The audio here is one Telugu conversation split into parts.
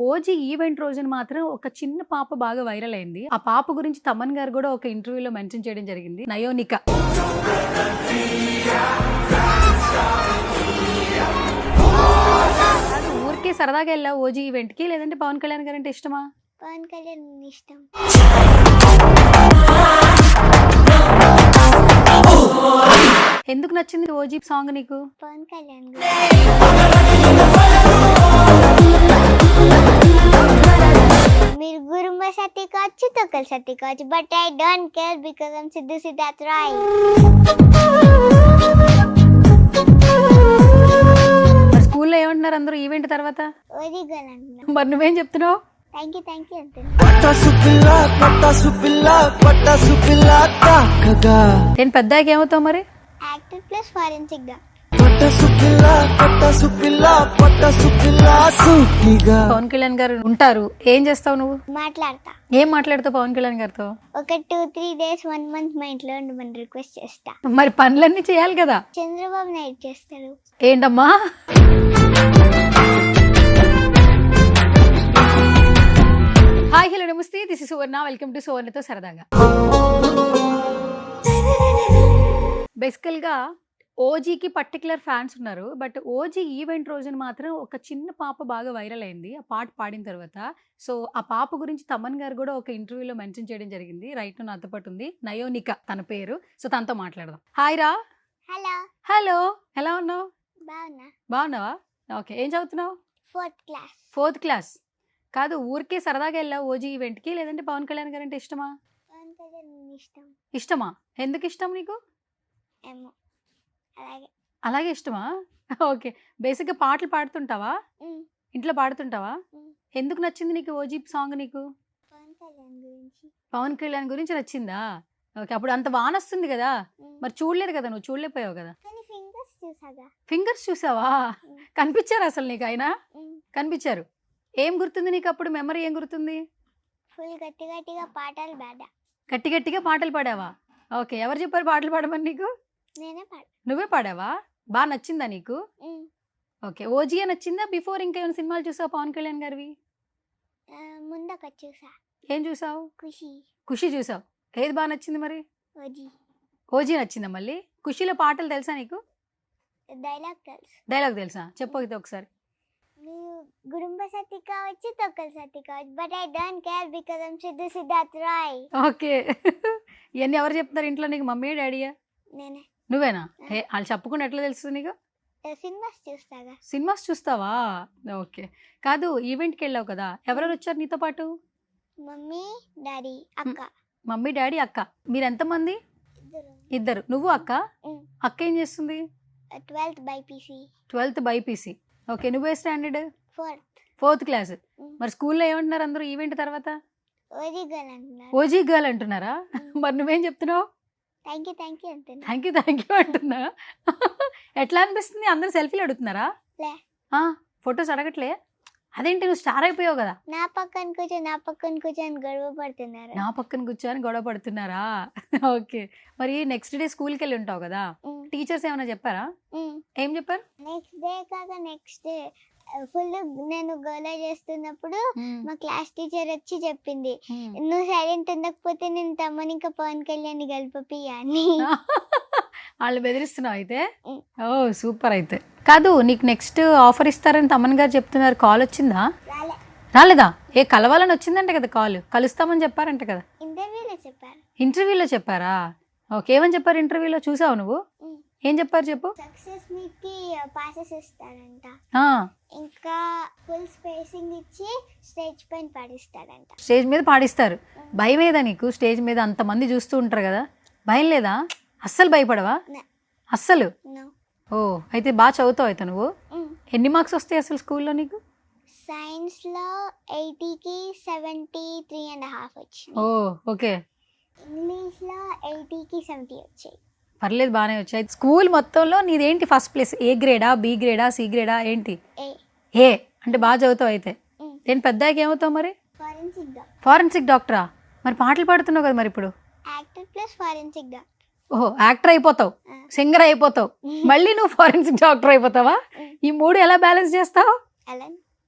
ఓజీ ఈవెంట్ రోజున మాత్రం ఒక చిన్న పాప బాగా వైరల్ అయింది. ఆ పాప గురించి తమన్ గారు కూడా ఒక ఇంటర్వ్యూలో మెన్షన్ చేయడం జరిగింది. నయోనిక. అది ఊరికే సరదాగా వెళ్ళావు ఓజీ ఈవెంట్ కి, లేదంటే పవన్ కళ్యాణ్ గారు అంటే ఇష్టమా? పవన్ కళ్యాణ్ ఇష్టం. ఎందుకు నచ్చింది ఓజీ సాంగ్ నీకు? పవన్ కళ్యాణ్ మీరు గురుంబ సత్తి కావచ్చు, తొక్కల సత్తి కావచ్చు, but I don't care because I'm Siddhu Siddharth Roy. స్కూల్లో ఏమంటున్నారు అందరూ ఈవెంట్ తర్వాత? ఓజీ గర్ల్ అంటున్నా. మరి నువ్వేం చెప్తున్నావు? థ్యాంక్ యూ అంటున్నా. నేను పెద్దగా ఏమవుతావు మరి? యాక్టర్ ప్లస్ ఫారెన్సిక్ గా. పవన్ కళ్యాణ్ గారు ఉంటారు, ఏం చేస్తావు నువ్వు? మాట్లాడతా. ఏం మాట్లాడతావు పవన్ కళ్యాణ్ గారితో? ఒక 2-3 days 1 month మా ఇంట్లో ఉండమని రిక్వెస్ట్ చేస్తా. మరి పనులన్నీ చేయాలి కదా. చంద్రబాబు నాయుడు చేస్తారు. ఏంటమ్మా? హాయ్ హలో నమస్తే, this is Suvarna, welcome to సువర్ణతో సరదాగా. బేసికల్ గా ఓజీకి పర్టికులర్ ఫ్యాన్స్ ఉన్నారు, బట్ ఓజీ ఈవెంట్ రోజున మాత్రం ఒక చిన్న పాప బాగా వైరల్ అయింది ఆ పాట పాడిన తర్వాత. సో ఆ పాప గురించి తమన్ గారు కూడా ఒక ఇంటర్వ్యూలో మెన్షన్ చేయడం జరిగింది. రైట్ నాతో పాటు ఉంది నయోనిక తన పేరు. సో తనతో మాట్లాడదాం. హాయ్ రా. హలో. హలో, ఎలా ఉన్నావు? బాగున్నా. బాగున్నావా? ఓకే, ఏం చదువుతున్నావు? 4th class. 4th class. కాదు ఊరికే సరదాగా వెళ్ళావు ఓజీ ఈవెంట్ కి, లేదంటే పవన్ కళ్యాణ్ గారు అంటే ఇష్టమా? పవన్ కళ్యాణ్ ఇష్టం. ఇష్టమా? ఎందుకు ఇష్టం నీకు? ఏమో అలాగే. అలాగే ఇష్టమా? ఓకే. బేసిక్గా పాటలు పాడుతుంటావా? ఇంట్లో పాడుతుంటావా? ఎందుకు నచ్చింది నీకు ఓజీ సాంగ్ నీకు? పవన్ కళ్యాణ్ గురించి. పవన్ కళ్యాణ్ గురించి నచ్చిందా? ఓకే. అప్పుడు అంత వాన వస్తుంది కదా, మరి చూడలేదు కదా, నువ్వు చూడలేకపోయావు కదా. కానీ ఫింగర్స్ చూసాగా. ఫింగర్స్ చూసావా? కనిపించారు అసలు నీకు? అయినా కనిపించారు. ఏం గుర్తుంది నీకు అప్పుడు? మెమరీ ఏం గుర్తుంది? ఫుల్ గట్టి గట్టిగా పాటలు పాడా. గట్టి గట్టిగా పాటలు పాడావా? ఓకే. ఎవరు చెప్పారు పాటలు పాడమని నీకు? నేనే పాడా. నువ్వే పాడావా? బాగా నచ్చిందా నీకు? ఓకే. ఓజీ నచ్చిందా? బిఫోర్ ఇంకా ఏమైనా సినిమాలు చూసావు పవన్ కళ్యాణ్ గారివి? ముందొక చూసా. ఏం చూసావు? ఖుషి. ఖుషి చూసావు. ఏది బాగా నచ్చింది మరి? ఓజీ. ఓజీ నచ్చిందా మళ్ళీ? ఖుషిలో పాటలు తెలుసా నీకు? డైలాగ్ తెలుసు. డైలాగ్ తెలుసా? చెప్పకపోతే ఒకసారి. మీరు గురుంబ సత్తి కావచ్చు, తొక్కల సత్తి కావచ్చు, but I don't care because I'm Siddhu Siddharth Roy. Okay. ఇవన్నీ ఎవరు చెప్తారు ఇంట్లో నీకు? మమ్మీ డాడీయా? నేనే. నువ్వేనా? వాళ్ళు చెప్పకుండా ఎట్లా తెలుస్తుంది నీకు? సినిమాస్ చూస్తాగా. సినిమాస్ చూస్తావా? ఓకే. కాదు ఈవెంట్కి వెళ్ళావు కదా, ఎవరెవరు వచ్చారు నీతో పాటు? మమ్మీ, డాడీ, అక్క. మమ్మీ డాడీ అక్క. మీరు ఎంతమంది? ఇద్దరు. నువ్వు అక్క? అక్క ఏం చేస్తుంది? 12th BiPC. 12th BiPC. Okay. నువ్వే స్టాండర్డ్? 4th class. మరి స్కూల్లో ఏమంటున్నారు అందరూ ఈవెంట్ తర్వాత? ఓజీ గర్ల్ అంటున్నారు. ఓజీ గర్ల్ అంటున్నారా? మరి నువ్వేం చెప్తున్నావు? థ్యాంక్ యూ అంటున్నా. థ్యాంక్ యూ అంటున్నా. ఎట్లా అనిపిస్తుంది? అందరూ సెల్ఫీలు అడుగుతున్నారా? ఫొటోస్ అడగట్లే? అదేంటి, నువ్వు స్టార్ అయిపోయావు కదా. నా పక్కన కూర్చొని గొడవ పడుతున్నారు. నా పక్కన కూర్చొని గొడవ పడుతున్నారా? ఓకే. మరి నెక్స్ట్ డే స్కూల్కి వెళ్ళి ఉంటావు కదా, టీచర్స్ ఏమైనా చెప్పారా? ఏం చెప్పారు? నెక్స్ట్ డే కాక నెక్స్ట్ డే ఫుల్ నేను గోలా చేస్తున్నప్పుడు మా క్లాస్ టీచర్ వచ్చి చెప్పింది, నువ్వు సైలెంట్ ఉండకపోతే నేను తమ్మని ఇంకా పవన్ కళ్యాణ్ కలిపి అని. వాళ్ళు బెదిరిస్తున్నావు అయితే? ఓ సూపర్. అయితే కాదు, నీకు నెక్స్ట్ ఆఫర్ ఇస్తారని తమన్ గారు చెప్తున్నారు. కాల్ వచ్చిందా? రాలేదా? ఏ కలవాలని వచ్చిందంట కదా కాల్. కలుస్తామని చెప్పారంట కదా. ఇంటర్వ్యూలో చెప్పారా? ఓకే. ఏమని చెప్పారు ఇంటర్వ్యూలో? చూసావు నువ్వు? ఏం చెప్పారు చెప్పు. సక్సెస్ మీట్ కి పాసెస్ ఇస్తారంట, ఇంకా ఫుల్ స్పేసింగ్ ఇచ్చి స్టేజ్ పైన పాడిస్తారంట. స్టేజ్ మీద పాడిస్తారు. భయం ఏదా నీకు? స్టేజ్ మీద అంతమంది చూస్తూ ఉంటారు కదా, భయం లేదా? అస్సలు భయపడవా? అస్సలు? ఓ అయితే బాగా చదువుతావు అయితే నువ్వు. ఎన్ని మార్క్స్ వస్తాయి అసలు స్కూల్లో నీకు? సైన్స్ లో 80కి 73.5 వచ్చాయి. ఓ ఓకే. ఇంగ్లీష్ లో 80కి 70 వచ్చాయి. పర్లేదు, బాగానే వచ్చాయి. స్కూల్ మొత్తంలో నీదేంటి ఫస్ట్ ప్లేస్? ఏ గ్రేడా, బి గ్రేడా, సి గ్రేడా, ఏంటి? ఏ అంటే బాగా చదువుతావు అయితే. నేను పెద్దగా ఏమవుతావు మరి? ఫారెన్సిక్ డాక్టరా? మరి పాటలు పాడుతున్నావు కదా మరి ఇప్పుడు? Actor plus forensic doctor. ఓహో, యాక్టర్ అయిపోతావు, సింగర్ అయిపోతావు, మళ్ళీ నువ్వు ఫారెన్సిక్ డాక్టర్ అయిపోతావా? ఈ మూడు ఎలా బ్యాలెన్స్ చేస్తావు?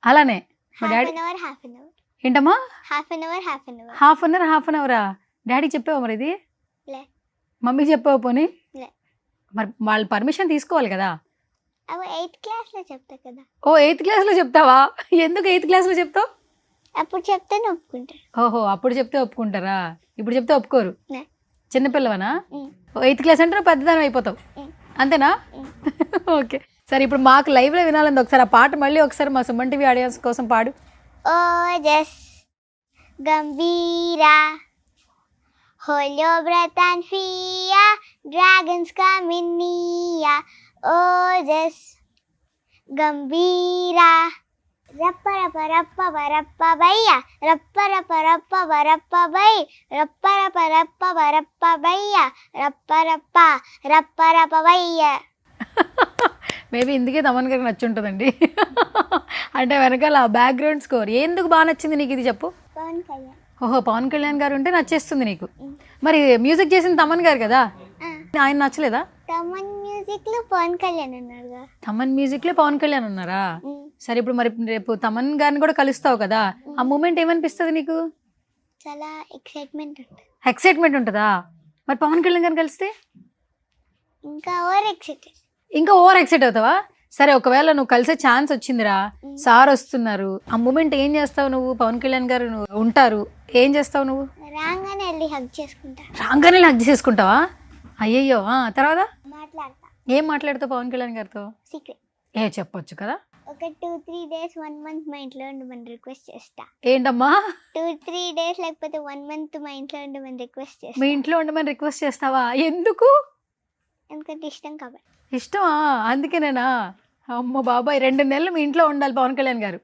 అలానే. మా half daddy an hour half an hour ఏంటమ్మా half an hour half an hour half an అవరా డాడీకి చెప్పావా మరి ఇది లే మమ్మీకి చెప్పావు పోనీ లే మరి వాళ్ళు పర్మిషన్ తీసుకోవాలి కదా అవి 8th క్లాస్లో చెప్తా కదా ఓ 8th క్లాస్లో చెప్తావా ఎందుకు 8th క్లాస్లో చెప్తావు అప్పుడు చెప్తే ఒప్పుకుంటారు ఓహో అప్పుడు చెప్తే ఒప్పుకుంటారా ఇప్పుడు చెప్తే ఒప్పుకోరు లే. చిన్నపిల్లవనా ఉమ్, 8th క్లాస్ అంటే నువ్వు పెద్దదానం అయిపోతావు ఉమ్, అంతేనా ఉమ్. ఓకే సరే ఇప్పుడు మాకు లైవ్లో వినాలండి ఒకసారి ఆ పాట మళ్ళీ ఒకసారి మా సుమన్ టీవీ ఆడియన్స్ కోసం పాడు Ojas గంభీరా hold your breath and fear dragons come in near Ojas గంభీరా రప్ప రప్ప రప్ప వరప్ప బయ్య రప్ప రప్ప రప్ప వరప్ప బై రప్ప రప్ప రప్ప వరప్ప బయ్య రప్ప రప్ప రప్ప రప్ప బయ్య మేబీ ఇందుకే తమన్ గారికి నచ్చి ఉంటుందండి అంటే వెనకాల బ్యాక్గ్రౌండ్ స్కోర్ ఎందుకు బాగా నచ్చింది నీకు ఇది చెప్పు పవన్ కళ్యాణ్ ఓహో పవన్ కళ్యాణ్ గారు ఉంటే నచ్చేస్తుంది నీకు మరి మ్యూజిక్ చేసింది తమన్ గారు కదా ఆయన నచ్చలేదా తమన్ మ్యూజిక్ లో పవన్ కళ్యాణ్ ఉన్నారుగా తమన్ మ్యూజిక్ లో పవన్ కళ్యాణ్ ఉన్నారా సరే ఇప్పుడు మరి రేపు తమన్ గారిని కూడా కలుస్తావు కదా ఆ మూమెంట్ ఏమనిపిస్తుంది నీకు చాలా ఎక్సైట్మెంట్ ఉంటుంది ఎక్సైట్మెంట్ ఉంటుందా మరి పవన్ కళ్యాణ్ గారిని కలిస్తే ఇంకా ఓవర్ ఎక్సైటెడ్ ఇంకా ఓవర్ ఎక్సైట్ అవుతావా సరే ఒకవేళ నువ్వు కలిసే ఛాన్స్ వచ్చిందిరా సార్ వస్తున్నారు ఆ మూమెంట్ ఏం చేస్తావు నువ్వు పవన్ కళ్యాణ్ గారు నువ్వు ఉంటారు ఏం చేస్తావు నువ్వు రాగానే వెళ్ళి హగ్ చేసుకుంటా రాగానే హగ్ చేసుకుంటావా అయ్యయ్యో తర్వాత మాట్లాడతా ఏం మాట్లాడతావు పవన్ కళ్యాణ్ గారితో సీక్రెట్ చెప్పొచ్చు కదా ఒక 2-3 days 1 month మా ఇంట్లో ఉండమని రిక్వెస్ట్ చేస్తా ఏంటమ్మా 2-3 days లేకపోతే 1 month మా ఇంట్లో ఉండమని రిక్వెస్ట్ చేస్తా మీ ఇంట్లో ఉండమని రిక్వెస్ట్ చేస్తావా ఎందుకు ఎందుకంటే ఇష్టం కాబట్టి ఇష్టమా అందుకేనేనా అమ్మ బాబాయ్ 2 నెలలు మీ ఇంట్లో ఉండాలి పవన్ కళ్యాణ్ గారు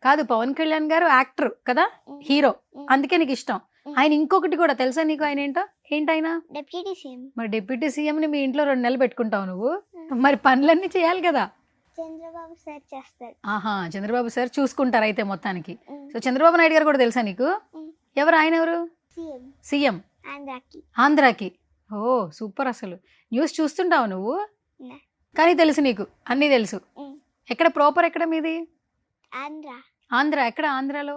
కాదు పవన్ కళ్యాణ్ గారు యాక్టర్ కదా హీరో అందుకే నీకు ఇష్టం ఆయన ఇంకొకటి కూడా తెలుసా నీకు ఆయన ఏంటైనా డిప్యూటీ సీఎం మరి డిప్యూటీ సీఎంని మీ ఇంట్లో 2 నెలలు పెట్టుకుంటావు నువ్వు మరి పనులన్నీ చేయాలి కదా చంద్రబాబు సార్ చేస్తారు ఆహా చంద్రబాబు సార్ చూసుకుంటారు అయితే మొత్తానికి సో చంద్రబాబు నాయుడు గారు కూడా తెలుసా నీకు ఎవరు ఆయన ఎవరు సీఎం సీఎం ఆంధ్రాకి ఓ సూపర్ అసలు న్యూస్ చూస్తుంటావు నువ్వు కానీ తెలుసు నీకు అన్నీ తెలుసు ఎక్కడ ప్రాపర్ ఎక్కడ మీది ఆంధ్ర ఎక్కడ ఆంధ్రాలో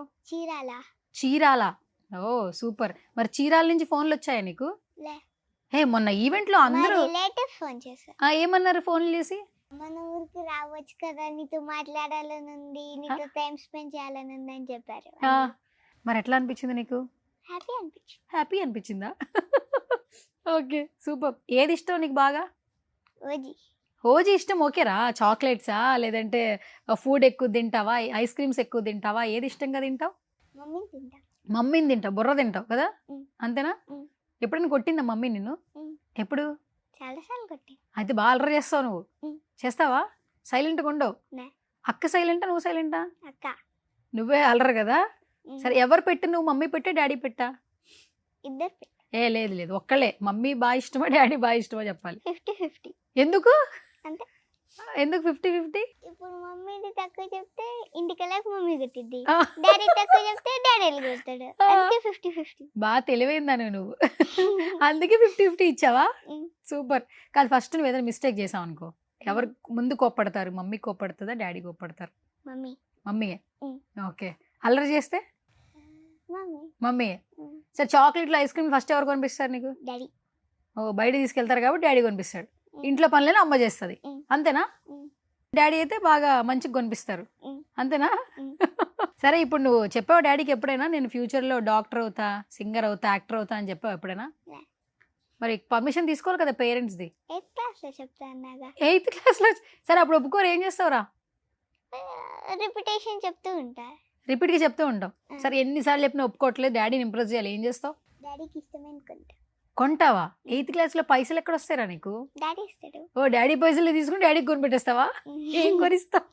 చీరాల ఓ సూపర్ మరి చీరాల నుంచి ఫోన్లు వచ్చాయా నీకు మొన్న ఈవెంట్లో అందరూ రిలేటివ్ ఫోన్ చేశారు ఏమన్నారు ఫోన్లు చేసి మన ఊరికి రావచ్చు కదా నీతో మాట్లాడాలని ఉంది నీతో టైం స్పెండ్ చేయాలని ఉంది అని చెప్పారు మరి ఎట్లా అనిపించింది నీకు హ్యాపీ అనిపించిందా ఓకే సూపర్ ఏది ఇష్టం నీకు బాగా ఓజీ ఇష్టం ఓకేరా చాక్లెట్సా లేదంటే ఫుడ్ ఎక్కువ తింటావా ఐస్ క్రీమ్స్ ఎక్కువ తింటావా ఏది ఇష్టంగా తింటావు మమ్మీని తింటావు బుర్ర తింటావు కదా అంతేనా ఎప్పుడైనా కొట్టిందా మమ్మీ నిన్ను ఎప్పుడు అయితే బాగా అల్లరి చేస్తావు నువ్వు చేస్తావా సైలెంట్గా ఉండవు అక్క సైలెంటా నువ్వు సైలెంటా నువ్వే అల్లరు కదా సరే ఎవరు పెట్టు నువ్వు మమ్మీ పెట్టా డాడీ పెట్టా లేదు ఒక్కళ్ళే మమ్మీ బాగా ఇష్టమా డాడీ బాగా ఇష్టమా చెప్పాలి 50-50 ఎందుకు అంటే ఎందుకు 50-50 ఇప్పుడు మమ్మీది తక్కువ చెప్తే ఇంటికి వెళ్ళాక మమ్మీ కొట్టిద్ది డాడీ తక్కువ చెప్తే డాడీ కొడతాడు అందుకే 50-50 బాగా తెలివైందాను నువ్వు అందుకే 50-50 ఇచ్చావా సూపర్ కాదు ఫస్ట్ నువ్వు ఏదైనా మిస్టేక్ చేసావు అనుకో ఎవరు ముందు కోప్పడతారు మమ్మీ కోప్పడుతుందా డాడీ కోప్పడతారు మమ్మీయే ఓకే అల్లరి చేస్తే మమ్మీయే సరే చాక్లెట్లు ఐస్ క్రీమ్ ఫస్ట్ ఎవరు కొనిపిస్తారు నీకు డాడీ బయట తీసుకెళ్తారు కాబట్టి డాడీ కొనిపిస్తాడు ఇంట్లో పనులైనా అమ్మ చేస్తుంది అంతేనా డాడీ అయితే బాగా మంచిగా కొనిపిస్తారు అంతేనా సరే ఇప్పుడు నువ్వు చెప్పావు డాడీకి ఎప్పుడైనా నేను ఫ్యూచర్లో డాక్టర్ అవుతా సింగర్ అవుతా యాక్టర్ అవుతా అని చెప్పావు ఎప్పుడైనా మరి పర్మిషన్ తీసుకోవాలి కదా పేరెంట్స్ది 8th క్లాస్లో సరే అప్పుడు ఒప్పుకోరు ఏం చేస్తావురా రిపిటేషన్ రిపీట్గా చెప్తూ ఉంటావు సరే ఎన్నిసార్లు చెప్పినా ఒప్పుకోవట్లేదు డాడీని ఇంప్రెస్ చేయాలి ఏం చేస్తావు డాడీకి ఇష్టమైన కొంటావా 8th క్లాస్లో పైసలు ఎక్కడ వస్తారా నీకు డాడీ ఇస్తాడు ఓ డాడీ పైసలు తీసుకుని డాడీకి కొని పెట్టేస్తావా ఏం కొనిస్తావు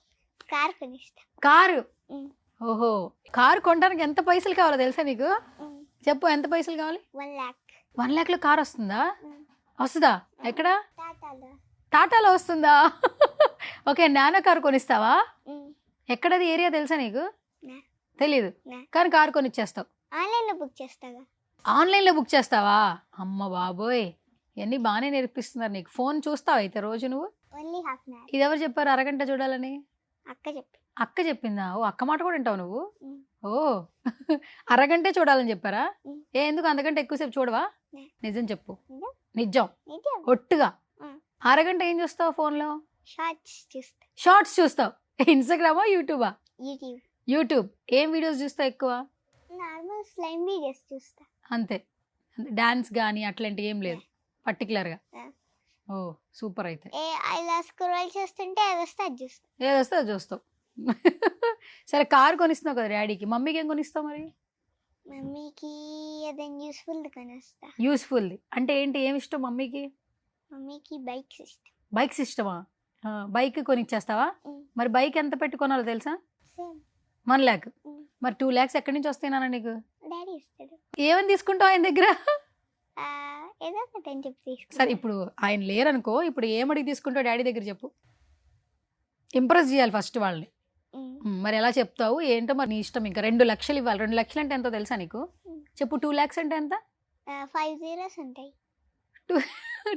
కారు ఓహో కారు కొనడానికి ఎంత పైసలు కావాలో తెలుసా నీకు చెప్పు ఎంత పైసలు కావాలి 1 lakh లో కార్ వస్తుందా ఎక్కడ టాటాలో వస్తుందా ఓకే నానో కారు కొనిస్తావా ఎక్కడది ఏరియా తెలుసా నీకు తెలీదు కానీ కారు కొనిచ్చేస్తావు ఆన్లైన్లో బుక్ చేస్తావా అమ్మ బాబోయ్ ఇవన్నీ బాగానే నేర్పిస్తున్నారు నీకు ఫోన్ చూస్తావా అయితే రోజు నువ్వు ఇది ఎవరు చెప్పారు అరగంట చూడాలని అక్క చెప్పి. అక్క చెప్పిందా? ఓ అక్క మాట కూడా వింటావు నువ్వు? ఉమ్. ఓ అరగంటే చూడాలని చెప్పారా? ఉమ్. ఎందుకు అంతకంటే ఎక్కువసేపు చూడవా? లే. నిజం చెప్పు. నిజం. నిజం నిజం. ఒట్టుగా. ఆ. అరగంట ఏం చూస్తావు ఫోన్లో? షార్ట్స్ చూస్తా. షార్ట్స్ చూస్తావు. ఇన్స్టాగ్రామా యూట్యూబా? యూట్యూబ్. యూట్యూబ్. ఏం వీడియోస్ చూస్తావు ఎక్కువ? నార్మల్ స్లైమ్ వీడియోస్ చూస్తా. అంతే. డాన్స్ కానీ అట్లాంటివి ఏం లేదు పర్టికులర్గా? ఆ. ఓ సూపర్ అయితే. ఇలా స్క్రోల్ చేస్తుంటే అది వస్తే అది చూస్తా. ఏదొస్తే అది చూస్తావు. సరే కార్ కొనిస్తున్నావు కదా డాడీకి, మమ్మీకి ఏం కొనిస్తావు మరి? మమ్మీకి అదేం యూస్ఫుల్ కొనిస్తా. యూస్ఫుల్ది అంటే ఏంటి? ఏమి ఇష్టం మమ్మీకి? మమ్మీకి బైక్స్ ఇష్టం. బైక్స్ ఇష్టమా? బైక్ కొనిచ్చేస్తావా? ఉమ్. మరి బైక్ ఎంత పెట్టి కొనాలో తెలుసా? సేమ్. 1 lakh. ఉమ్. మరి 2 lakhs ఎక్కడి నుంచి వస్తాయినా నీకు? డాడీ ఇస్తాడు. ఏమని తీసుకుంటావు ఆయన దగ్గర? ఏదో ఒకటి అని చెప్పి తీసుకుంటా. సరే ఇప్పుడు ఆయన లేరనుకో, ఇప్పుడు ఏమడిగి తీసుకుంటావు డాడీ దగ్గర చెప్పు. ఇంప్రెస్ చేయాలి ఫస్ట్ వాళ్ళని. మరి ఎలా చెప్తావు ఏంటో మరి నీ ఇష్టం. ఇంకా 2 లక్షలు ఇవ్వాలి. 2 లక్షలు అంటే ఎంతో తెలుసా నీకు? చెప్పు. 2 lakhs అంటే ఎంత? 5 zeros ఉంటాయి.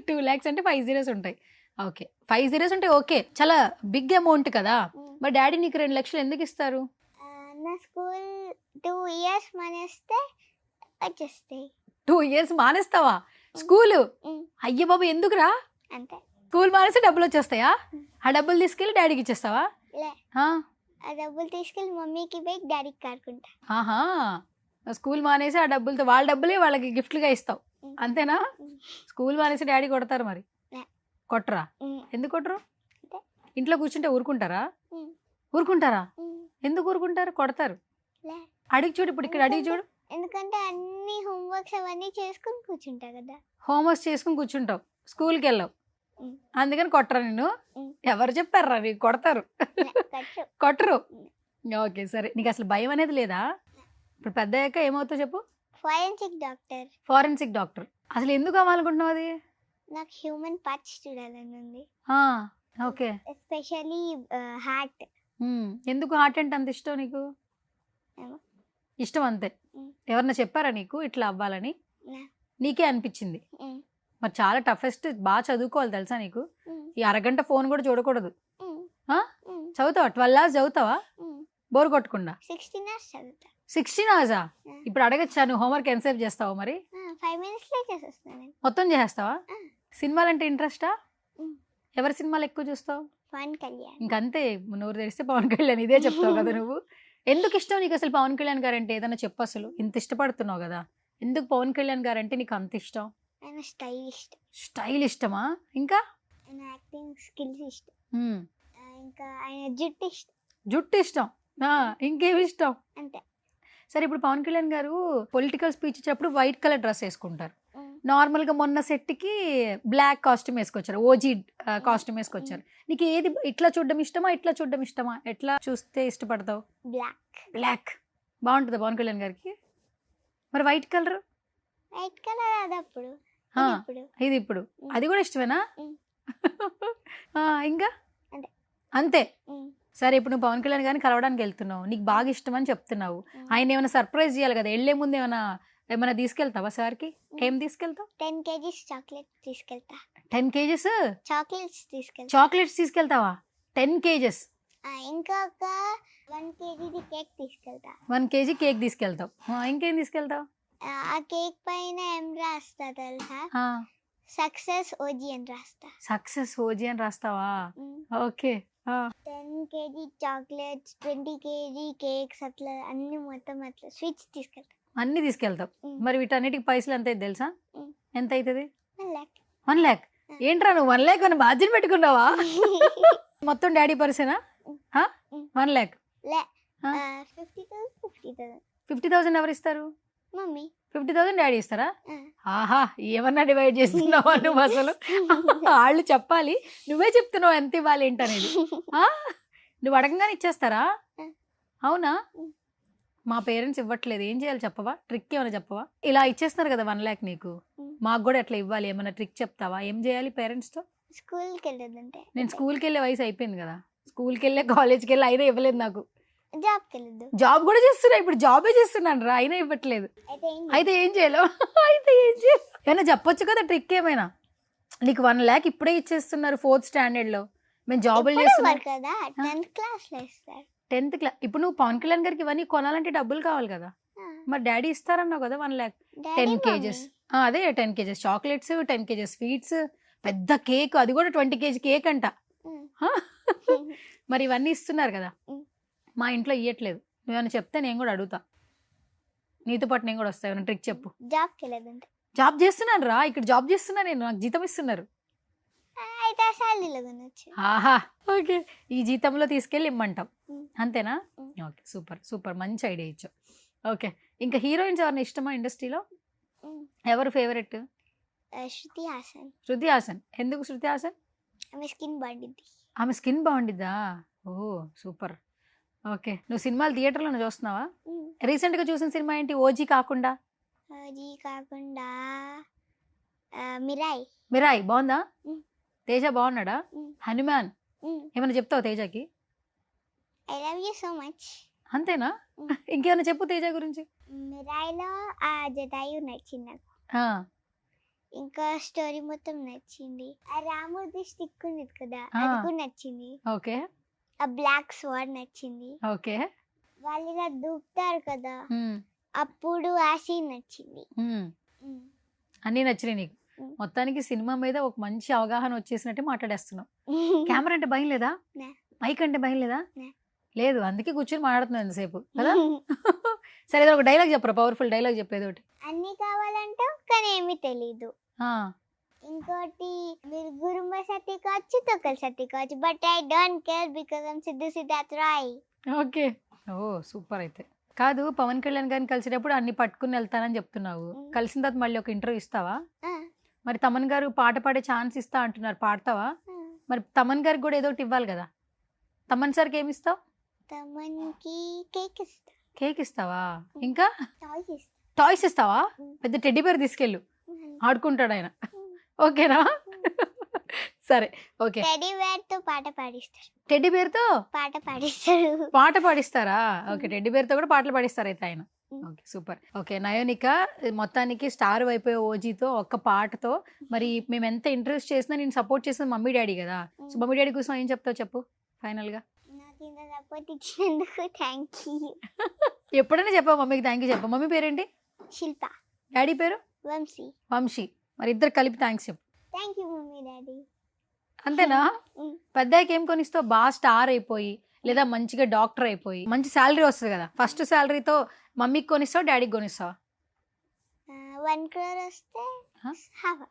2 lakhs అంటే 5 zeros ఉంటాయి. ఓకే 5 zeros అంటే ఓకే, చాలా బిగ్ అమౌంట్ కదా. మరి డాడీ నీకు 2 లక్షలు ఎందుకు ఇస్తారు? నా స్కూల్ 2 years మానేస్తే వచ్చేస్తాయి. 2 years మానేస్తావా స్కూలు? అయ్య బాబు ఎందుకురా? అంతే. స్కూల్ మానేస్తే డబ్బులు వచ్చేస్తాయా? ఆ డబ్బులు తీసుకెళ్ళి డాడీకి ఇచ్చేస్తావా? లే, ఆ డబ్బులు తీసుకెళ్ళి మమ్మీకి బైక్ డాడీకి కారుకుంటా. ఆహా, స్కూల్ మానేసి ఆ డబ్బులతో వాళ్ళ డబ్బులే వాళ్ళకి గిఫ్ట్లుగా ఇస్తావు అంతేనా? స్కూల్ మానేసి డాడీ కొడతారు మరి? కొట్టరా? ఎందుకు కొట్టరు? ఇంట్లో కూర్చుంటే ఊరుకుంటారా? ఊరుకుంటారా? ఎందుకు ఊరుకుంటారు? కొడతారు. అడిగి చూడు, ఇప్పుడు ఇక్కడ అడిగి చూడు. ఎందుకంటే అన్ని హోంవర్క్స్ అవన్నీ చేసుకుని కూర్చుంటా కదా. హోంవర్క్స్ చేసుకుని కూర్చుంటావు, స్కూల్కి వెళ్ళావు, అందుకని కొట్టరా నిన్ను? ఎవరు చెప్పారా నీకు కొడతారు? కొట్టరు. ఓకే సరే, నీకు అసలు భయం అనేది లేదా? ఇప్పుడు పెద్ద అయ్యాక ఏమవుతావు చెప్పు? Forensic doctor. Forensic doctor. అసలు ఎందుకు అవ్వాలనుకుంటున్నావు అది? నాకు హ్యూమన్ పార్ట్స్ చూడాలని ఉంది. ఓకే. Especially heart. ఎందుకు హార్ట్ అంటే అంత ఇష్టం నీకు? ఇష్టం అంతే. ఎవరన్నా చెప్పారా నీకు ఇట్లా అవ్వాలని? నీకే అనిపించింది? మరి చాలా టఫెస్ట్. బాగా చదువుకోవాలి తెలుసా నీకు? ఈ అరగంట ఫోన్ కూడా చూడకూడదు. చదువుతావా? 12 hours చదువుతావా బోర్ కొట్టకుండా? 16 hours చదువుతా. 16 hours? ఇప్పుడు అడగచ్చా నువ్వు హోంవర్క్ ఎంతసేపు చేస్తావు మరి? 5 minutes చేసేస్తాను. మొత్తం చేసేస్తావా? సినిమాలంటే ఇంట్రెస్టా? ఎవరి సినిమాలు ఎక్కువ చూస్తావు? పవన్ కళ్యాణ్. ఇంకంతే, నోరు తెరిస్తే పవన్ కళ్యాణ్ ఇదే చెప్తావు కదా నువ్వు. ఎందుకు ఇష్టం నీకు అసలు పవన్ కళ్యాణ్ గారు అంటే? ఏదైనా చెప్పు. అసలు ఇంత ఇష్టపడుతున్నావు కదా, ఎందుకు పవన్ కళ్యాణ్ గారు అంటే నీకు అంత ఇష్టం? ఆయన స్టైల్ ఇష్టం. స్టైల్ ఇష్టమా? ఇంకా ఆయన యాక్టింగ్ స్కిల్స్ ఇష్టం. ఇంకా ఆయన జుట్టు ఇష్టం. జుట్టు ఇష్టం. ఇంకేమి ఇష్టం? అంతే. సరే ఇప్పుడు పవన్ కళ్యాణ్ గారు పొలిటికల్ స్పీచ్ ఇచ్చినప్పుడు వైట్ కలర్ డ్రెస్ వేసుకుంటారు. నార్మల్గా మొన్న సెట్కి బ్లాక్ కాస్ట్యూమ్ వేసుకొచ్చారు, ఓజీ కాస్ట్యూమ్ వేసుకొచ్చారు. నీకు ఏది ఇట్లా చూడడం ఇష్టమా ఇట్లా చూడడం ఇష్టమా? ఎట్లా చూస్తే ఇష్టపడతావు? బ్లాక్. బ్లాక్ బాగుంటుందా పవన్ కళ్యాణ్ గారికి? మరి వైట్ కలర్? వైట్ కలర్ అది అప్పుడు, ఇది ఇప్పుడు. అది కూడా ఇష్టమేనా? ఇంకా అంతే. అంతే. సరే ఇప్పుడు నువ్వు పవన్ కళ్యాణ్ గారిని కలవడానికి వెళ్తున్నావు, నీకు బాగా ఇష్టం అని చెప్తున్నావు. ఆయన ఏమైనా సర్ప్రైజ్ చేయాలి కదా, వెళ్లే ముందు ఏమైనా తీసుకెళ్తావా సార్కి? ఏం తీసుకెళ్తావు? 10 kgs చాక్లెట్ తీసుకెళ్తా. 10 kgs చాక్లెట్స్ తీసుకెళ్తా. చాక్లెట్స్ తీసుకెళ్తావా? 10 kgs. ఇంకా ఒక 1 kg కేక్ తీసుకెళ్తా. 1 kg కేక్ తీసుకెళ్తావు. ఇంకేం తీసుకెళ్తావు? ఆ కేక్ పైన ఏం రాస్తా తెలుసా? సక్సెస్ ఓజీ అని రాస్తా. సక్సెస్ ఓజీ అని రాస్తావా? Okay. 10 kg chocolates, 20 kg cakes, అట్లా అన్ని మొత్తం అట్లా స్వీట్స్ తీసుకెళ్తా. అన్ని తీసుకెళ్తావు. మరి వీటన్నిటికి పైసలు ఎంత అయితే తెలుసా? ఎంత అవుతుంది? 1 lakh. 1 lakh? ఏంట్రా నువ్వు 1 lakh అని మార్జిన్ పెట్టుకున్నావా? మొత్తం డాడీ పర్సేనా? 1 lakh? 50,000. 50,000 ఎవరు ఇస్తారు? మమ్మీ. 50,000 డాడీ ఇస్తారా? ఆహా, ఏమన్నా డివైడ్ చేస్తున్నావా నువ్వు? అసలు వాళ్ళు చెప్పాలి, నువ్వే చెప్తున్నావు ఎంత ఇవ్వాలి ఏంటనేది. నువ్వు అడగంగానే ఇచ్చేస్తారా? అవునా? మా పేరెంట్స్ ఇవ్వట్లేదు, ఏం చేయాలి చెప్పవా? ట్రిక్ ఏమైనా చెప్పవా? ఇలా ఇచ్చేస్తున్నారు కదా 1 lakh నీకు, మాకు కూడా ఎట్లా ఇవ్వాలి, ఏమైనా ట్రిక్ చెప్తావా? ఏం చేయాలి పేరెంట్స్తో? స్కూల్కి వెళ్ళదంటే. నేను స్కూల్కి వెళ్ళే వయసు అయిపోయింది కదా, స్కూల్కి వెళ్ళే కాలేజ్కి వెళ్ళి అయినా ఇవ్వలేదు నాకు. జాబ్కి వెళ్ళదు. జాబ్ కూడా చేస్తున్నా, ఇప్పుడు జాబే చేస్తున్నాను రా, అయినా ఇవ్వట్లేదు. అయితే ఏం చేయలేవు? అయితే ఏం చేయాలి? ఏమైనా చెప్పొచ్చు కదా ట్రిక్ ఏమైనా? నీకు 1 lakh ఇప్పుడే ఇచ్చేస్తున్నారు 4th standardలో, మేము జాబులు ఇప్పుడు చేస్తున్నాం ఇవ్వరు కదా 10th క్లాస్ లో ఇస్తారు 10th క్లాస్. ఇప్పుడు నువ్వు పవన్ కళ్యాణ్ గారికి ఇవన్నీ కొనాలంటే డబ్బులు కావాలి కదా, మరి డాడీ ఇస్తారన్నావు కదా 1 lakh. 10 kgs అదే 10 kgs చాక్లెట్స్, 10 kgs స్వీట్స్, పెద్ద కేక్, అది కూడా 20 kg కేక్ అంట. మరి ఇవన్నీ ఇస్తున్నారు కదా, మా ఇంట్లో ఇవ్వట్లేదు. నువ్వేమైనా చెప్తే నేను కూడా అడుగుతా, నీతో పాటు నేను కూడా వస్తా. ఏమైనా ట్రిక్ చెప్పు. జాబ్ కెళ్ళదంటే జాబ్ చేస్తున్నాను రా, ఇక్కడ జాబ్ చేస్తున్నా నేను, నాకు జీతం ఇస్తున్నారు. అయితే శాలరీలో కొనొచ్చు. ఆహా ఓకే, ఈ జీతంలో తీసుకెళ్ళి ఇమ్మంటాం అంతేనా? ఓకే సూపర్ సూపర్, మంచి ఐడియా ఇచ్చావు. ఓకే, ఇంకా హీరోయిన్స్ ఎవరిని ఇష్టమా ఇండస్ట్రీలో? ఎవరు ఫేవరెట్? శృతి హాసన్. శృతి హాసన్. ఎందుకు శృతి హాసన్? ఆమె స్కిన్ బాగుంటుంది. ఆమె స్కిన్ బాగుండిద్దా? ఓ సూపర్. ఓకే, నువ్వు సినిమాలు థియేటర్లో చూస్తున్నావా? రీసెంట్గా చూసిన సినిమా ఏంటి ఓజీ కాకుండా? ఓజీ కాకుండా మిరాయి. మిరాయి బాగుందా? తేజ బాగున్నాడా? హనుమాన్ ఏమైనా చెప్తావు తేజకి? I love you so much. అంతేనా? ఇంకేమైనా చెప్పు తేజ గురించి. మిరాయిలో ఆ జటాయు నచ్చింది నాకు. ఇంకా స్టోరీ మొత్తం నచ్చింది. ఆ రాముడి స్టిక్ ఉంది కదా, అది కూడా నచ్చింది. ఓకే. ఆ బ్లాక్ స్వాడ్ నచ్చింది. ఓకే. వాళ్ళు ఇలా దూకుతారు కదా, అప్పుడు ఆ సీన్ నచ్చింది. అన్నీ నచ్చినాయి నీకు. మొత్తానికి సినిమా మీద ఒక మంచి అవగాహన వచ్చేసినట్టే మాట్లాడేస్తున్నావు. కెమెరా అంటే భయం లేదా? మైక్ అంటే భయం లేదా? లేదు, అందుకే కూర్చొని మాట్లాడుతున్నావు ఎంతసేపు కదా. సరే ఒక డైలాగ్ చెప్పరా, పవర్ఫుల్ డైలాగ్ చెప్పేది ఒకటి. అన్ని కావాలంటే కానీ ఏమీ తెలీదు. ఇంకోటి మీరు గురుంబ సత్తి కావచ్చు, తొక్కల సత్తి కావచ్చు, but I don't care because I'm Siddhu Siddharth Roy. Okay. Oh super. అయితే కాదు, పవన్ కళ్యాణ్ గారిని కలిసేటప్పుడు అన్ని పట్టుకుని వెళ్తానని చెప్తున్నావు, కలిసిన తర్వాత మళ్ళీ ఒక ఇంటర్వ్యూ ఇస్తావా? మరి తమన్ గారు పాట పాడే ఛాన్స్ ఇస్తా అంటున్నారు, పాడతావా? మరి తమన్ గారికి కూడా ఏదో ఒకటి ఇవ్వాలి కదా. తమన్ సార్కి ఏమి ఇస్తావు? తమన్కి కేక్ ఇస్తా. కేక్ ఇస్తావా? ఇంకా టాయ్స్ ఇస్తా. టాయ్స్ ఇస్తావా? పెద్ద టెడ్డీ బేర్ తీసుకెళ్ళు, ఆడుకుంటాడు ఆయన. ఓకేనా? సరే ఓకే. టెడ్డీ బేర్ తో పాట పాడిస్తారు. టెడ్డీ బేర్ తో పాట పాడిస్తారు. పాట పాడిస్తారా? ఓకే, టెడ్డీ బేర్ తో కూడా పాటలు పాడిస్తారు అయితే ఆయన. Okay super. ఓకే నయోనిక, మొత్తానికి స్టార్ అయిపోయే ఓజీతో ఒక్క పాటతో మరి మేము ఎంత ఇంట్రెస్ట్ చేసినా నేను సపోర్ట్ చేసిన మమ్మీ డాడీ కదా. సో మమ్మీ డాడీ కోసం ఏం చెప్తావు చెప్పు ఫైనల్ గా. నాకు ఇంత సపోర్ట్ ఇచ్చినందుకు థ్యాంక్ యూ. ఎప్పుడైనా చెప్పావు మమ్మీకి థ్యాంక్ యూ చెప్పు. మమ్మీ పేరేంటి? శిల్ప. డాడీ పేరు? వంశీ. వంశీ. మరి ఇద్దరు కలిపి థ్యాంక్స్ చెప్పు. Thank you mummy daddy. అంతేనా? పెద్దకి ఏం కొనిస్తావు? బాగా స్టార్ అయిపోయి లేదా మంచిగా డాక్టర్ అయిపోయి మంచి శాలరీ వస్తుంది కదా, ఫస్ట్ శాలరీతో మమ్మీకి కొనిస్తావు డాడీకి కొనిస్తావా? 1 crore వస్తే హవా.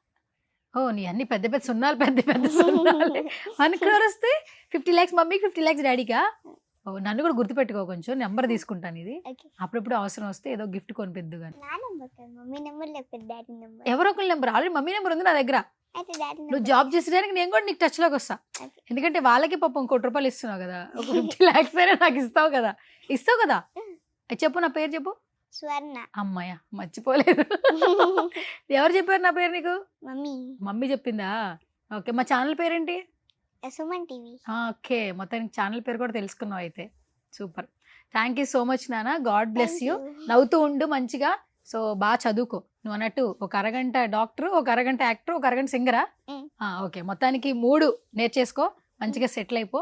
ఓ నీ అన్ని పెద్ద పెద్ద సున్నాలు, పెద్ద పెద్ద సున్నాలు. 1 crore వస్తే 50 lakhs మమ్మీకి, 50 lakhs డాడీకా? ఓ నన్ను కూడా గుర్తుపెట్టుకో, కొంచెం నెంబర్ తీసుకుంటాను ఇది, అప్పుడప్పుడు అవసరం వస్తే ఏదో గిఫ్ట్ కొనిపెద్దు. కానీ నా నెంబర్ కాదు మమ్మీ నెంబర్, లేకపోతే డాడీ నెంబర్. ఎవరో ఒకరి నెంబర్, ఆల్రెడీ మమ్మీ నెంబర్ ఉంది నా దగ్గర. అయితే డాడీ నువ్వు జాబ్ చేసేదానికి నేను కూడా నీకు టచ్ లోకి వస్తా, ఎందుకంటే వాళ్ళకి పాపం 1 కోటి రూపాయలు ఇస్తున్నావు కదా, ఒక 50 lakhs అయినా నాకు ఇస్తావు కదా. ఇస్తావు కదా? చెప్పు, నా పేరు చెప్పు. స్వర్ణ. అమ్మాయ మర్చిపోలేదు. ఎవరు చెప్పారు నా పేరు నీకు? మమ్మీ. మమ్మీ చెప్పిందా? ఓకే, మా ఛానల్ పేరేంటి? సుమన్ టీవీ. ఓకే, మొత్తానికి ఛానల్ పేరు కూడా తెలుసుకున్నావు అయితే. Super. Thank you so much నాన్న, గాడ్ బ్లెస్ యూ. నవ్వుతూ ఉండు మంచిగా. సో బాగా చదువుకో, నువ్వు అన్నట్టు ఒక అరగంట డాక్టర్, ఒక అరగంట యాక్టర్, ఒక అరగంట సింగరా? ఓకే, మొత్తానికి 3 నేర్చేసుకో, మంచిగా సెటిల్ అయిపో.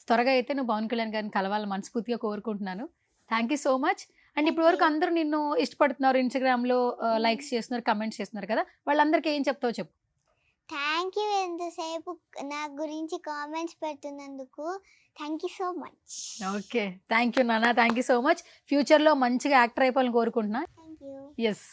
త్వరగా అయితే నువ్వు పవన్ కళ్యాణ్ గారిని కలవాలని మనస్ఫూర్తిగా కోరుకుంటున్నాను. Thank you so much. And ఇప్పటి వరకు అందరూ నిన్ను ఇష్టపడుతున్నారు, ఇన్స్టాగ్రామ్లో లైక్స్ చేస్తున్నారు, కమెంట్స్ చేస్తున్నారు కదా, వాళ్ళందరికీ ఏం చెప్తావు చెప్పు. థ్యాంక్ యూ, ఎంతసేపు నా గురించి కామెంట్స్ పెడుతున్నందుకు thank you so much. Okay, thank you నాన్న, థ్యాంక్ యూ సో మచ్. ఫ్యూచర్లో మంచిగా యాక్టర్ అయిపోవాలని కోరుకుంటున్నా. Thank you. ఎస్.